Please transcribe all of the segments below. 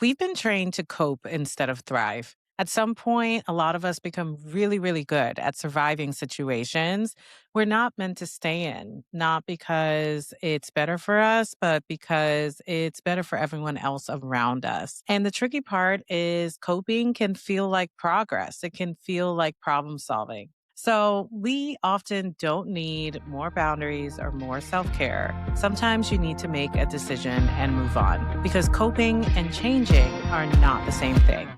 We've been trained to cope instead of thrive. At some point, a lot of us become really, really good at surviving situations we're not meant to stay in, not because it's better for us, but because it's better for everyone else around us. And the tricky part is coping can feel like progress, it can feel like problem solving. So, we often don't need more boundaries or more self care. Sometimes you need to make a decision and move on because coping and changing are not the same thing.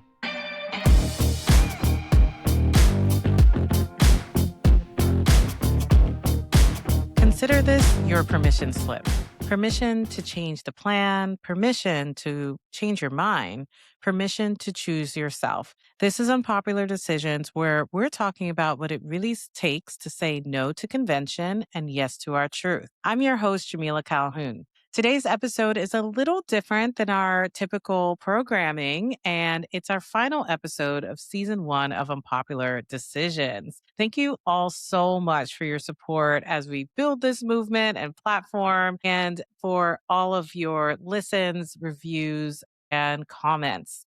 Consider this your permission slip. Permission to change the plan, permission to change your mind, permission to choose yourself. This is Unpopular Decisions, where we're talking about what it really takes to say no to convention and yes to our truth. I'm your host, Jameelah Calhoun. Today's episode is a little different than our typical programming, and it's our final episode of season one of Unpopular Decisions. Thank you all so much for your support as we build this movement and platform, and for all of your listens, reviews, and comments.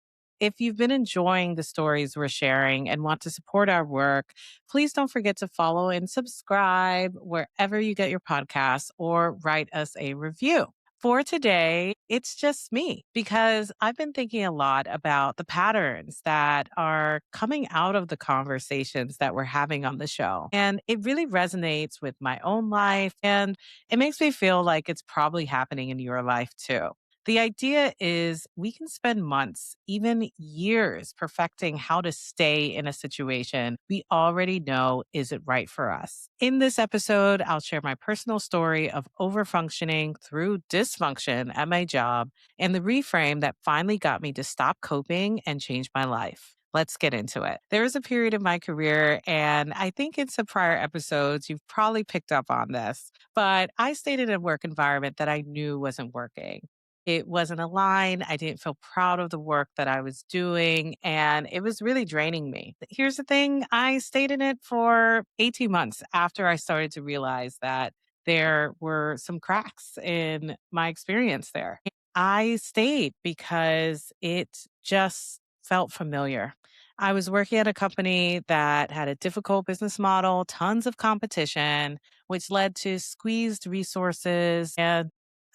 If you've been enjoying the stories we're sharing and want to support our work, please don't forget to follow and subscribe wherever you get your podcasts or write us a review. For today, it's just me because I've been thinking a lot about the patterns that are coming out of the conversations that we're having on the show. And it really resonates with my own life, and it makes me feel like it's probably happening in your life too. The idea is we can spend months, even years, perfecting how to stay in a situation we already know isn't right for us. In this episode, I'll share my personal story of overfunctioning through dysfunction at my job and the reframe that finally got me to stop coping and change my life. Let's get into it. There was a period of my career, and I think in some prior episodes, you've probably picked up on this, but I stayed in a work environment that I knew wasn't working. It wasn't aligned. I didn't feel proud of the work that I was doing, and it was really draining me. Here's the thing, I stayed in it for 18 months after I started to realize that there were some cracks in my experience there. I stayed because it just felt familiar. I was working at a company that had a difficult business model, tons of competition, which led to squeezed resources, and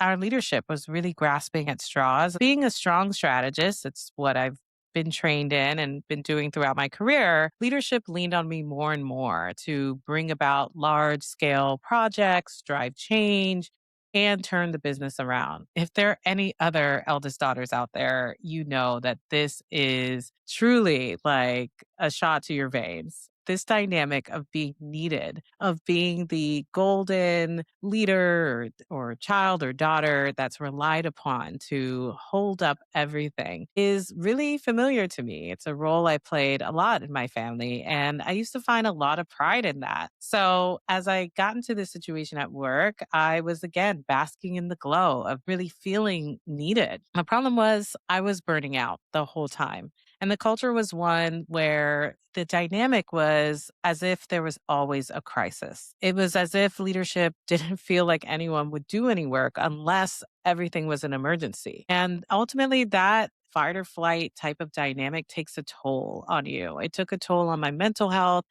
our leadership was really grasping at straws. Being a strong strategist, it's what I've been trained in and been doing throughout my career. Leadership leaned on me more and more to bring about large scale projects, drive change, and turn the business around. If there are any other eldest daughters out there, you know that this is truly like a shot to your veins. This dynamic of being needed, of being the golden leader or child or daughter that's relied upon to hold up everything is really familiar to me. It's a role I played a lot in my family, and I used to find a lot of pride in that. So, as I got into this situation at work, I was again basking in the glow of really feeling needed. My problem was I was burning out the whole time. And the culture was one where the dynamic was as if there was always a crisis. It was as if leadership didn't feel like anyone would do any work unless everything was an emergency. And ultimately, that fight or flight type of dynamic takes a toll on you. It took a toll on my mental health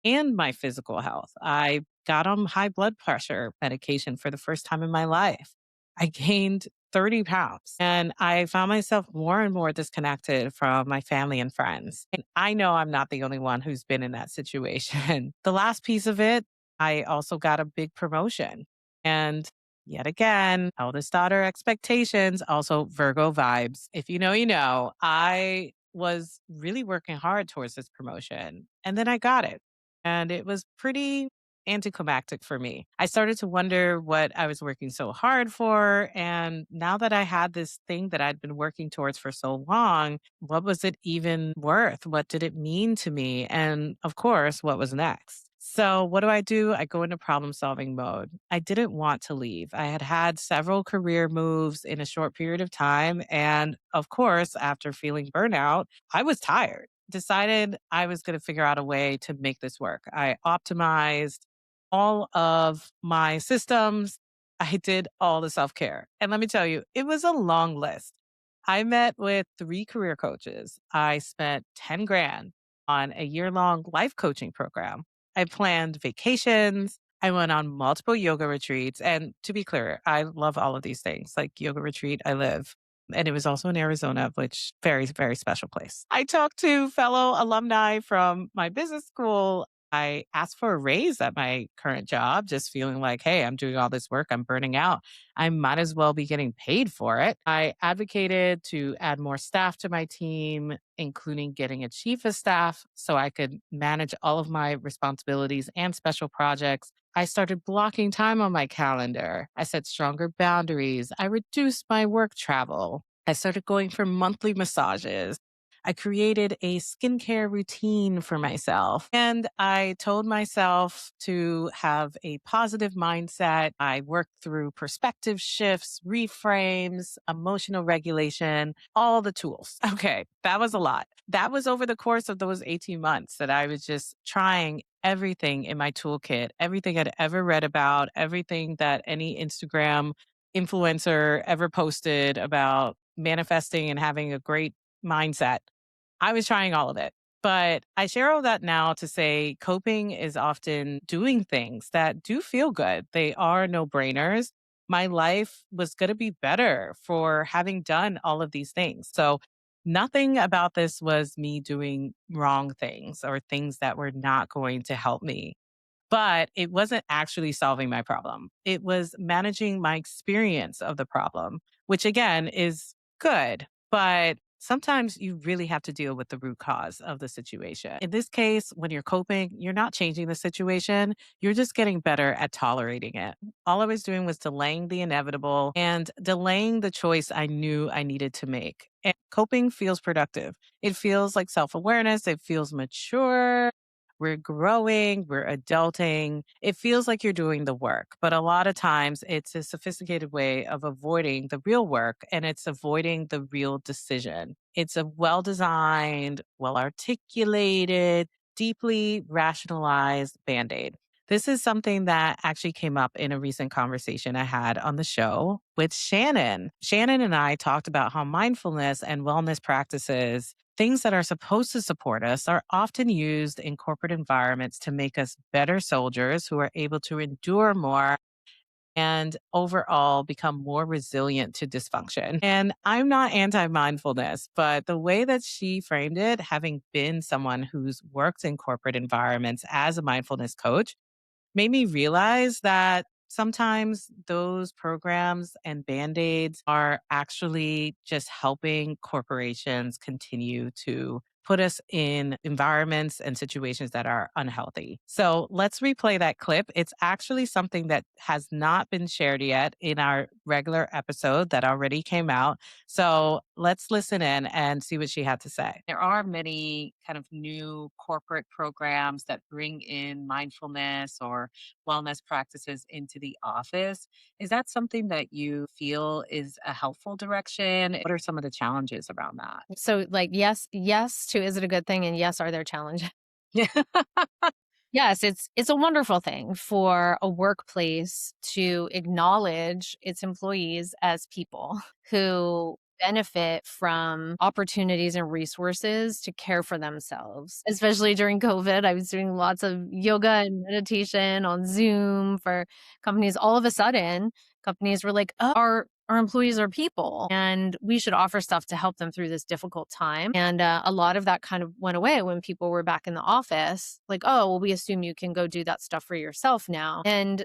and my physical health. I got on high blood pressure medication for the first time in my life. I gained 30 pounds and I found myself more and more disconnected from my family and friends. And I know I'm not the only one who's been in that situation. The last piece of it, I also got a big promotion. And yet again, eldest daughter expectations, also Virgo vibes. If you know, you know, I was really working hard towards this promotion and then I got it. And it was pretty anticlimactic for me. I started to wonder what I was working so hard for. And now that I had this thing that I'd been working towards for so long, what was it even worth? What did it mean to me? And of course, what was next? So, what do? I go into problem solving mode. I didn't want to leave. I had had several career moves in a short period of time. And of course, after feeling burnout, I was tired. Decided I was going to figure out a way to make this work. I optimized all of my systems. I did all the self care. And let me tell you, it was a long list. I met with 3 career coaches. I spent 10 grand on a year-long life coaching program. I planned vacations. I went on multiple yoga retreats. And to be clear, I love all of these things. Like yoga retreat, I live. And it was also in Arizona, which very, very special place. I talked to fellow alumni from my business school. I asked for a raise at my current job, just feeling like, hey, I'm doing all this work, I'm burning out. I might as well be getting paid for it. I advocated to add more staff to my team, including getting a chief of staff so I could manage all of my responsibilities and special projects. I started blocking time on my calendar. I set stronger boundaries. I reduced my work travel. I started going for monthly massages. I created a skincare routine for myself. And I told myself to have a positive mindset. I worked through perspective shifts, reframes, emotional regulation, all the tools. Okay, that was a lot. That was over the course of those 18 months that I was just trying everything in my toolkit, everything I'd ever read about, everything that any Instagram influencer ever posted about manifesting and having a great mindset. I was trying all of it. But I share all that now to say coping is often doing things that do feel good. They are no brainers. My life was going to be better for having done all of these things. So nothing about this was me doing wrong things or things that were not going to help me. But it wasn't actually solving my problem. It was managing my experience of the problem, which again is good. But sometimes you really have to deal with the root cause of the situation. In this case, when you're coping, you're not changing the situation. You're just getting better at tolerating it. All I was doing was delaying the inevitable and delaying the choice I knew I needed to make. And coping feels productive. It feels like self awareness. It feels mature. We're growing, we're adulting. It feels like you're doing the work, but a lot of times it's a sophisticated way of avoiding the real work and it's avoiding the real decision. It's a well designed, well articulated, deeply rationalized band aid. This is something that actually came up in a recent conversation I had on the show with Shannon. Shannon and I talked about how mindfulness and wellness practices, things that are supposed to support us, are often used in corporate environments to make us better soldiers who are able to endure more and overall become more resilient to dysfunction. And I'm not anti mindfulness, but the way that she framed it, having been someone who's worked in corporate environments as a mindfulness coach, made me realize that sometimes those programs and band-aids are actually just helping corporations continue to put us in environments and situations that are unhealthy. So let's replay that clip. It's actually something that has not been shared yet in our regular episode that already came out. So let's listen in and see what she had to say. There are many kind of new corporate programs that bring in mindfulness or wellness practices into the office. Is that something that you feel is a helpful direction? What are some of the challenges around that? So, like, yes to is it a good thing? And yes, are there challenges? Yeah. Yes, it's a wonderful thing for a workplace to acknowledge its employees as people who benefit from opportunities and resources to care for themselves. Especially during COVID, I was doing lots of yoga and meditation on Zoom for companies. All of a sudden, companies were like, "Oh, our employees are people and we should offer stuff to help them through this difficult time." And a lot of that kind of went away when people were back in the office. Like, oh, well, we assume you can go do that stuff for yourself now. And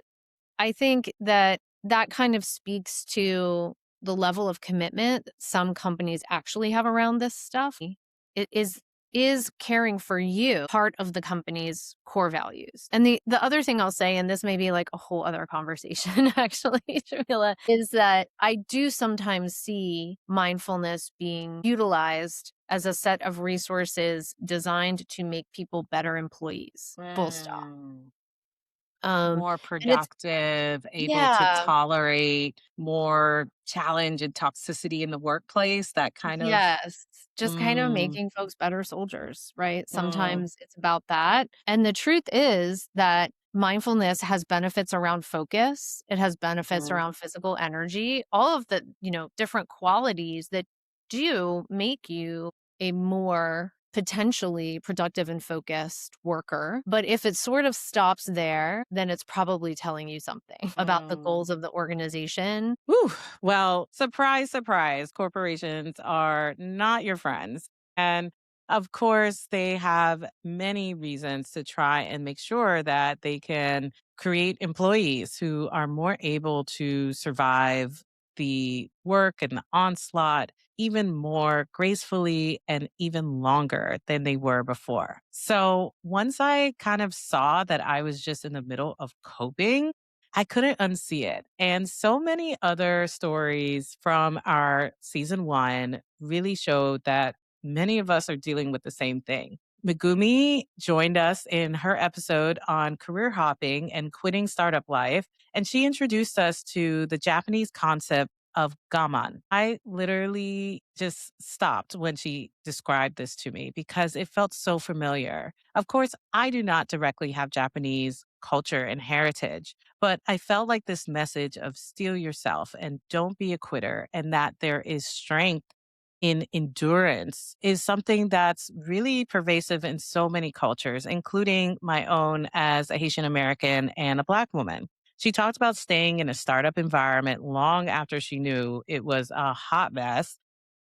I think that that kind of speaks to the level of commitment that some companies actually have around this stuff. It is caring for you part of the company's core values. And the other thing I'll say, and this may be like a whole other conversation actually, Jameelah, is that I do sometimes see mindfulness being utilized as a set of resources designed to make people better employees. Full stop. Mm. Um, More and it's productive, able to yeah, tolerate more challenge and toxicity in the workplace, that kind of yes, just kind of mm, making folks better soldiers, right? mm, Sometimes it's about that. And the truth is that mindfulness has benefits around focus. It has benefits mm, around physical energy, all of the, different qualities that do make you a more potentially productive and focused worker. But if it sort of stops there, then it's probably telling you something about the Mm. goals of the organization. Whew. Well, surprise, surprise, corporations are not your friends. And of course, they have many reasons to try and make sure that they can create employees who are more able to survive the work and the onslaught even more gracefully and even longer than they were before. So once I kind of saw that I was just in the middle of coping, I couldn't unsee it. And so many other stories from our season one really showed that many of us are dealing with the same thing. Megumi joined us in her episode on career hopping and quitting startup life, and she introduced us to the Japanese concept of gaman. I literally just stopped when she described this to me because it felt so familiar. Of course, I do not directly have Japanese culture and heritage, but I felt like this message of steel yourself and don't be a quitter, and that there is strength in endurance is something that's really pervasive in so many cultures, including my own as a Haitian American and a Black woman. She talked about staying in a startup environment long after she knew it was a hot mess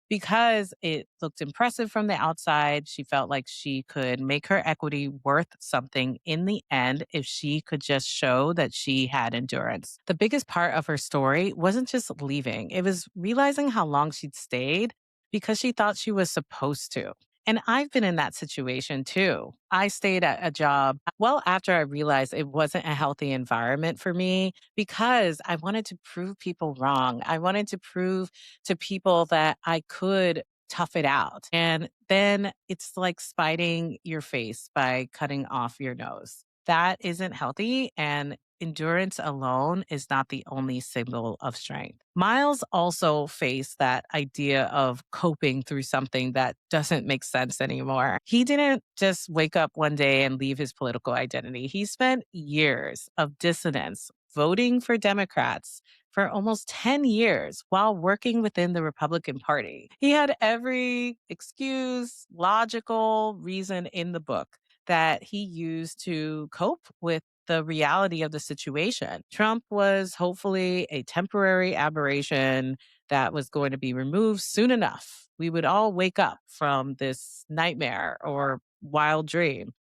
because it looked impressive from the outside. She felt like she could make her equity worth something in the end if she could just show that she had endurance. The biggest part of her story wasn't just leaving, it was realizing how long she'd stayed because she thought she was supposed to. And I've been in that situation too. I stayed at a job well after I realized it wasn't a healthy environment for me because I wanted to prove people wrong. I wanted to prove to people that I could tough it out. And then it's like spiting your face by cutting off your nose. That isn't healthy. And endurance alone is not the only symbol of strength. Miles also faced that idea of coping through something that doesn't make sense anymore. He didn't just wake up one day and leave his political identity. He spent years of dissonance voting for Democrats for almost 10 years while working within the Republican Party. He had every excuse, logical reason in the book that he used to cope with the reality of the situation. Trump was hopefully a temporary aberration that was going to be removed soon enough. We would all wake up from this nightmare or wild dream.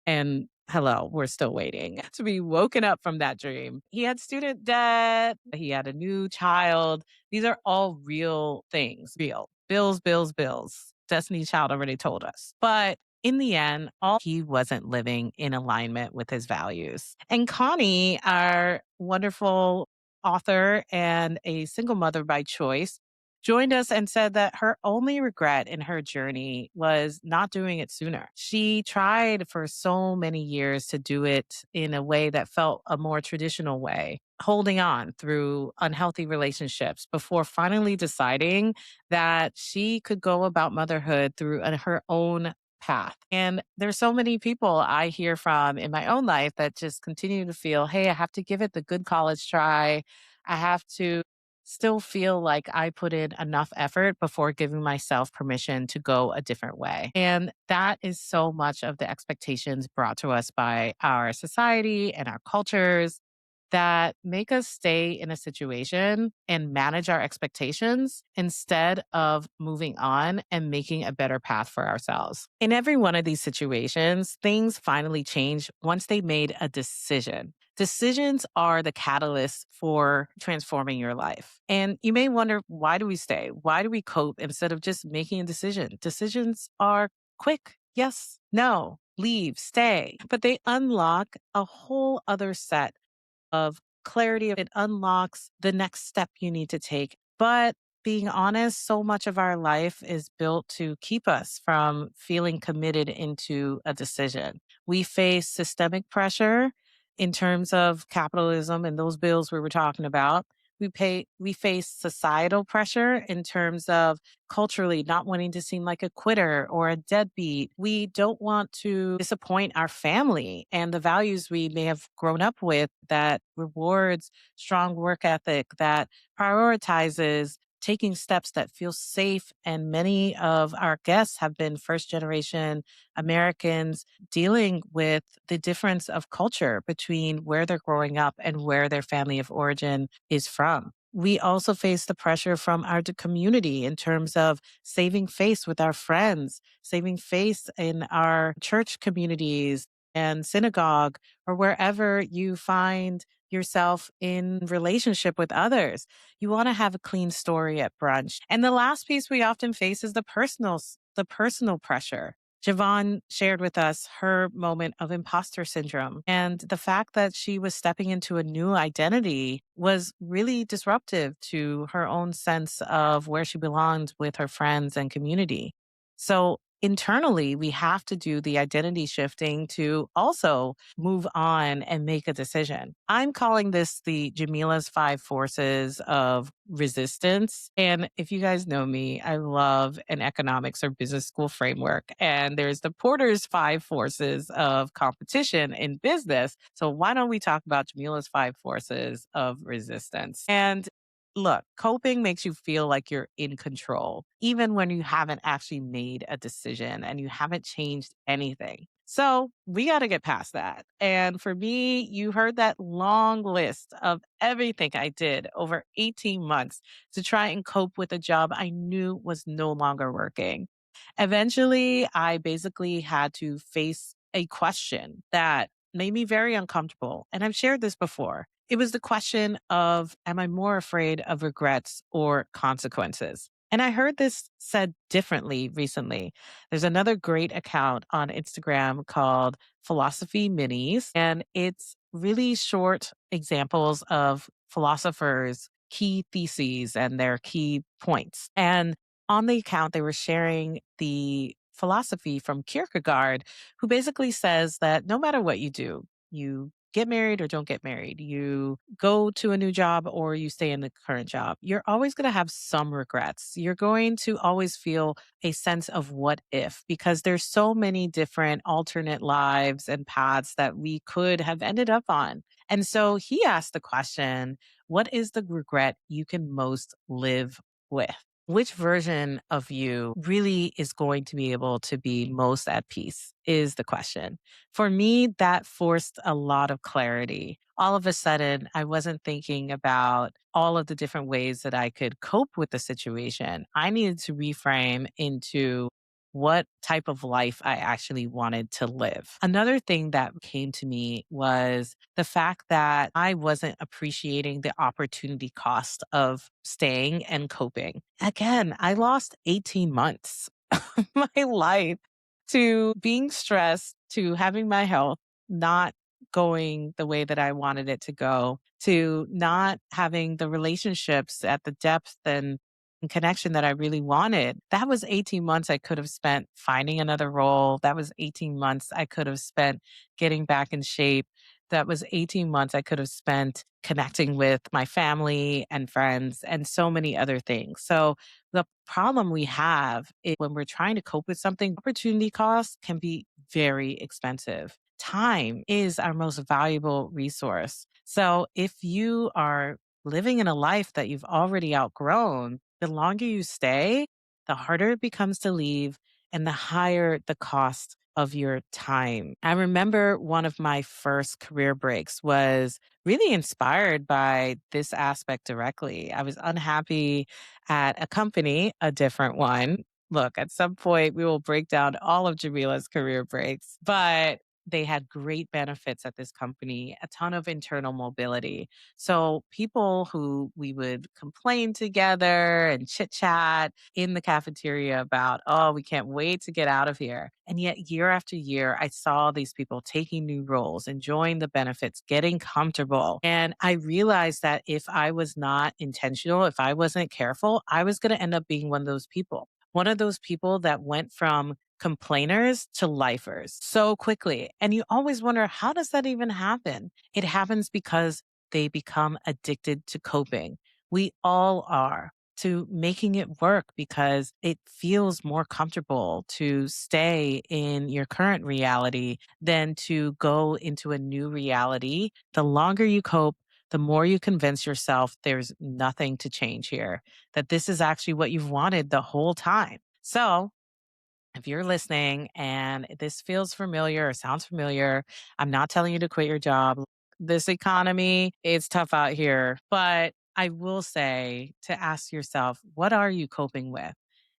And hello, we're still waiting to be woken up from that dream. He had student debt, he had a new child. These are all real things, real bills, bills, bills. Destiny's Child already told us. But in the end, all he wasn't living in alignment with his values. And Connie, our wonderful author and a single mother by choice, joined us and said that her only regret in her journey was not doing it sooner. She tried for so many years to do it in a way that felt a more traditional way, holding on through unhealthy relationships before finally deciding that she could go about motherhood through her own path. And there's so many people I hear from in my own life that just continue to feel, hey, I have to give it the good college try. I have to still feel like I put in enough effort before giving myself permission to go a different way. And that is so much of the expectations brought to us by our society and our cultures that make us stay in a situation and manage our expectations instead of moving on and making a better path for ourselves. In every one of these situations, things finally change once they made a decision. Decisions are the catalyst for transforming your life. And you may wonder, why do we stay? Why do we cope instead of just making a decision? Decisions are quick. Yes, no, leave, stay. But they unlock a whole other set of clarity. It unlocks the next step you need to take. But being honest, so much of our life is built to keep us from feeling committed into a decision. We face systemic pressure in terms of capitalism and those bills we were talking about. We face societal pressure in terms of culturally not wanting to seem like a quitter or a deadbeat. We don't want to disappoint our family and the values we may have grown up with that rewards strong work ethic, that prioritizes taking steps that feel safe. And many of our guests have been first generation Americans dealing with the difference of culture between where they're growing up and where their family of origin is from. We also face the pressure from our community in terms of saving face with our friends, saving face in our church communities and synagogue, or wherever you find yourself in relationship with others. You want to have a clean story at brunch. And the last piece we often face is the personal pressure. Javon shared with us her moment of imposter syndrome. And the fact that she was stepping into a new identity was really disruptive to her own sense of where she belonged with her friends and community. So internally, we have to do the identity shifting to also move on and make a decision. I'm calling this the Jameelah's five forces of resistance. And if you guys know me, I love an economics or business school framework. And there's the Porter's five forces of competition in business. So why don't we talk about Jameelah's five forces of resistance? And look, coping makes you feel like you're in control, even when you haven't actually made a decision and you haven't changed anything. So we got to get past that. And for me, you heard that long list of everything I did over 18 months to try and cope with a job I knew was no longer working. Eventually, I basically had to face a question that made me very uncomfortable. And I've shared this before. It was the question of, am I more afraid of regrets or consequences? And I heard this said differently recently. There's another great account on Instagram called Philosophy Minis, and it's really short examples of philosophers' key theses and their key points. And on the account, they were sharing the philosophy from Kierkegaard, who basically says that no matter what you do, you get married or don't get married, you go to a new job or you stay in the current job, you're always going to have some regrets. You're going to always feel a sense of what if, because there's so many different alternate lives and paths that we could have ended up on. And so he asked the question, what is the regret you can most live with? Which version of you really is going to be able to be most at peace is the question. For me, that forced a lot of clarity. All of a sudden, I wasn't thinking about all of the different ways that I could cope with the situation. I needed to reframe into what type of life I actually wanted to live. Another thing that came to me was the fact that I wasn't appreciating the opportunity cost of staying and coping. Again, I lost 18 months of my life to being stressed, to having my health not going the way that I wanted it to go, to not having the relationships at the depth and connection that I really wanted. That was 18 months I could have spent finding another role. That was 18 months I could have spent getting back in shape. That was 18 months I could have spent connecting with my family and friends and so many other things. So the problem we have is when we're trying to cope with something, opportunity costs can be very expensive. Time is our most valuable resource. So if you are living in a life that you've already outgrown, the longer you stay, the harder it becomes to leave and the higher the cost of your time. I remember one of my first career breaks was really inspired by this aspect directly. I was unhappy at a company, a different one. Look, at some point we will break down all of Jameelah's career breaks, but they had great benefits at this company, a ton of internal mobility. So people who we would complain together and chit chat in the cafeteria about, oh, we can't wait to get out of here. And yet, year after year, I saw these people taking new roles, enjoying the benefits, getting comfortable. And I realized that if I was not intentional, if I wasn't careful, I was going to end up being one of those people. One of those people that went from complainers to lifers so quickly. And you always wonder, how does that even happen? It happens because they become addicted to coping. We all are, to making it work because it feels more comfortable to stay in your current reality than to go into a new reality. The longer you cope, the more you convince yourself there's nothing to change here, that this is actually what you've wanted the whole time. So, if you're listening and this feels familiar or sounds familiar, I'm not telling you to quit your job. This economy, it's tough out here. But I will say to ask yourself, what are you coping with?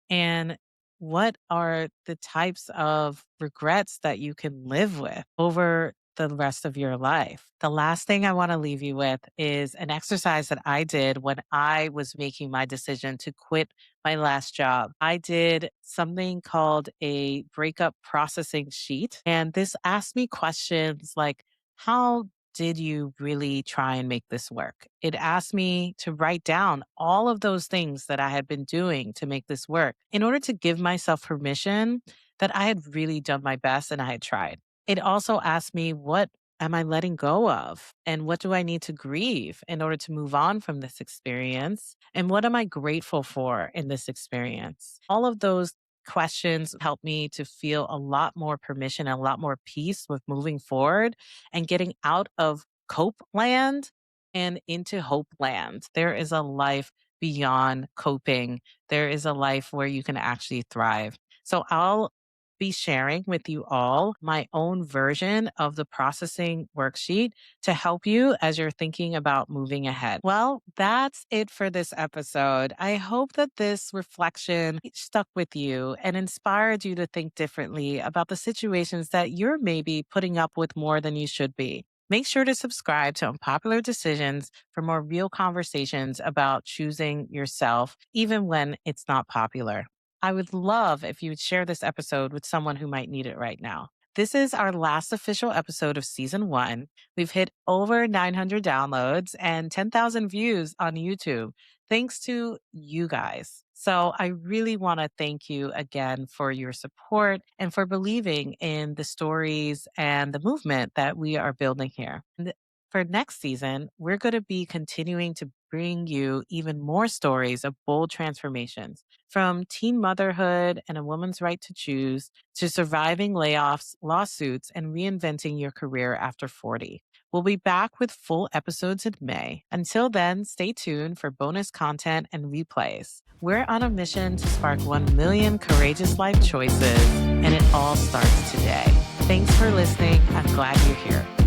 And what are the types of regrets that you can live with over the rest of your life? The last thing I want to leave you with is an exercise that I did when I was making my decision to quit my last job. I did something called a breakup processing sheet. And this asked me questions like, how did you really try and make this work? It asked me to write down all of those things that I had been doing to make this work in order to give myself permission that I had really done my best and I had tried. It also asked me, what am I letting go of? And what do I need to grieve in order to move on from this experience? And what am I grateful for in this experience? All of those questions helped me to feel a lot more permission and a lot more peace with moving forward and getting out of cope land and into hope land. There is a life beyond coping. There is a life where you can actually thrive. So I'll be sharing with you all my own version of the processing worksheet to help you as you're thinking about moving ahead. Well, that's it for this episode. I hope that this reflection stuck with you and inspired you to think differently about the situations that you're maybe putting up with more than you should be. Make sure to subscribe to Unpopular Decisions for more real conversations about choosing yourself, even when it's not popular. I would love if you would share this episode with someone who might need it right now. This is our last official episode of season one. We've hit over 900 downloads and 10,000 views on YouTube, thanks to you guys. So I really want to thank you again for your support and for believing in the stories and the movement that we are building here. And for next season, we're going to be continuing to bring you even more stories of bold transformations, from teen motherhood and a woman's right to choose to surviving layoffs, lawsuits, and reinventing your career after 40. We'll be back with full episodes in May. Until then, stay tuned for bonus content and replays. We're on a mission to spark 1 million courageous life choices, and it all starts today. Thanks for listening. I'm glad you're here.